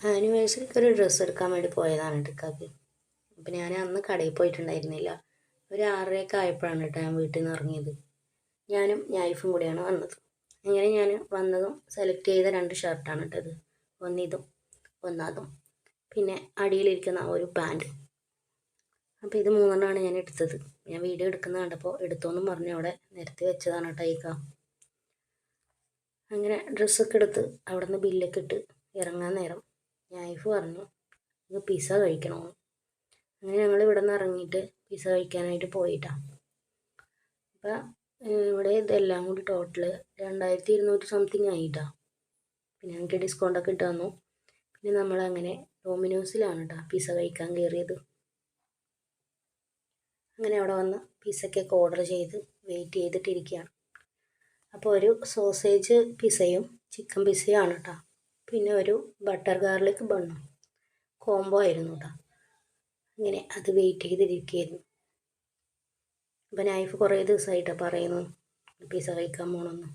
ആനിവേഴ്സറിക്ക് ഒരു ഡ്രസ്സ് എടുക്കാൻ വേണ്ടി പോയതാണ് ഇക്കാക്ക്. അപ്പം ഞാൻ അന്ന് കടയിൽ പോയിട്ടുണ്ടായിരുന്നില്ല. ഒരു 6:30 ആയപ്പോഴാണ് കേട്ടോ ഞാൻ വീട്ടിൽ നിന്ന് ഇറങ്ങിയത്. ഞാനും നൈഫും കൂടിയാണ് വന്നത്. അങ്ങനെ ഞാൻ വന്നതും സെലക്ട് ചെയ്ത 2 ഷർട്ടാണ് ഇട്ടത്. ഒന്നിതും ഒന്നതും, പിന്നെ അടിയിലിരിക്കുന്ന ഒരു പാൻറ്. അപ്പോൾ ഇത് 3 ഞാൻ എടുത്തത്. ഞാൻ വീഡിയോ എടുക്കുന്ന കണ്ടപ്പോൾ എടുത്തോന്നും പറഞ്ഞ് അവിടെ നിരത്തി വെച്ചതാണ് കേട്ടോ ഇക്ക. അങ്ങനെ ഡ്രസ്സൊക്കെ എടുത്ത് അവിടെ നിന്ന് ബില്ലൊക്കെ ഇട്ട് ഇറങ്ങാൻ നേരം നൈഫ് പറഞ്ഞു ഇത് പിസ്സ കഴിക്കണമെന്ന്. അങ്ങനെ ഞങ്ങൾ ഇവിടെ നിന്ന് ഇറങ്ങിയിട്ട് പിസ്സ കഴിക്കാനായിട്ട് പോയിട്ടാണ്. അപ്പം ഇവിടെ ഇതെല്ലാം കൂടി ടോട്ടൽ 2200 സംതിങ് ആയിട്ടാണ്. പിന്നെ ഞങ്ങൾക്ക് ഡിസ്കൗണ്ടൊക്കെ ഇട്ട് തന്നു. പിന്നെ നമ്മളങ്ങനെ ഡോമിനോസിലാണ് കേട്ടോ പിസ്സ കഴിക്കാൻ കയറിയത്. അങ്ങനെ അവിടെ വന്ന് പിസ്സയ്ക്കൊക്കെ ഓർഡർ ചെയ്ത് വെയിറ്റ് ചെയ്തിട്ടിരിക്കുകയാണ്. അപ്പോൾ ഒരു സോസേജ് പിസ്സയും ചിക്കൻ പിസ്സയും ആണ് കേട്ടോ. പിന്നെ ഒരു ബട്ടർ ഗാർലിക് ബണ്ണും കോംബോ ആയിരുന്നു കേട്ടോ. അങ്ങനെ അത് വെയിറ്റ് ചെയ്തിരിക്കുകയായിരുന്നു. അപ്പം നൈഫ് കുറേ ദിവസമായിട്ടാണ് പറയുന്നു പിസ്സ കഴിക്കാൻ പോകണമെന്ന്.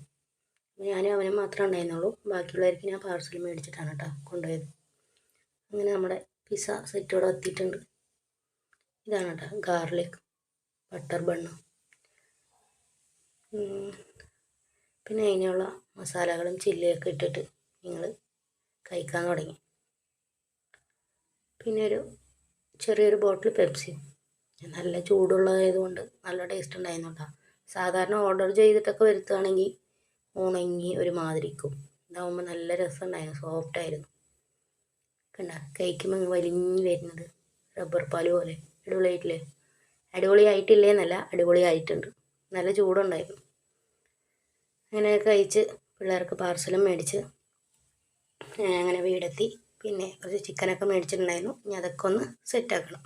ഞാനും അവനും മാത്രമേ ഉണ്ടായിരുന്നുള്ളൂ. ബാക്കിയുള്ളവർക്ക് ഞാൻ പാർസൽ മേടിച്ചിട്ടാണ് കേട്ടോ കൊണ്ടുപോയത്. അങ്ങനെ നമ്മുടെ പിസ്സ സെറ്റ് ഇവിടെ എത്തിയിട്ടുണ്ട്. ഇതാണ് കേട്ടോ ഗാർലിക് ബട്ടർ ബണ്ണ്. പിന്നെ അതിനുള്ള മസാലകളും ചില്ലിയൊക്കെ ഇട്ടിട്ട് നിങ്ങൾ കഴിക്കാൻ തുടങ്ങി. പിന്നെ ഒരു ചെറിയൊരു ബോട്ടിൽ പെപ്സി. നല്ല ചൂടുള്ളതായതുകൊണ്ട് നല്ല ടേസ്റ്റ് ഉണ്ടായിരുന്നു കേട്ടോ. സാധാരണ ഓർഡർ ചെയ്തിട്ടൊക്കെ വരുത്തുകയാണെങ്കിൽ ഉണങ്ങി ഒരു മാതിരിക്കും. ഇതാവുമ്പോൾ നല്ല രസമുണ്ടായിരുന്നു, സോഫ്റ്റായിരുന്നു. കണ്ട കഴിക്കുമ്പോൾ വലിഞ്ഞ് വരുന്നത് റബ്ബർ പാൽ പോലെ. അടിപൊളിയായിട്ടില്ലേ? അടിപൊളിയായിട്ടില്ലേ എന്നല്ല, അടിപൊളിയായിട്ടുണ്ട്. നല്ല ചൂടുണ്ടായിരുന്നു. അങ്ങനെ കഴിച്ച് പിള്ളേർക്ക് പാർസലും മേടിച്ച് അങ്ങനെ വീടെത്തി. പിന്നെ കുറച്ച് ചിക്കനൊക്കെ മേടിച്ചിട്ടുണ്ടായിരുന്നു. ഇനി അതൊക്കെ ഒന്ന് സെറ്റാക്കണം.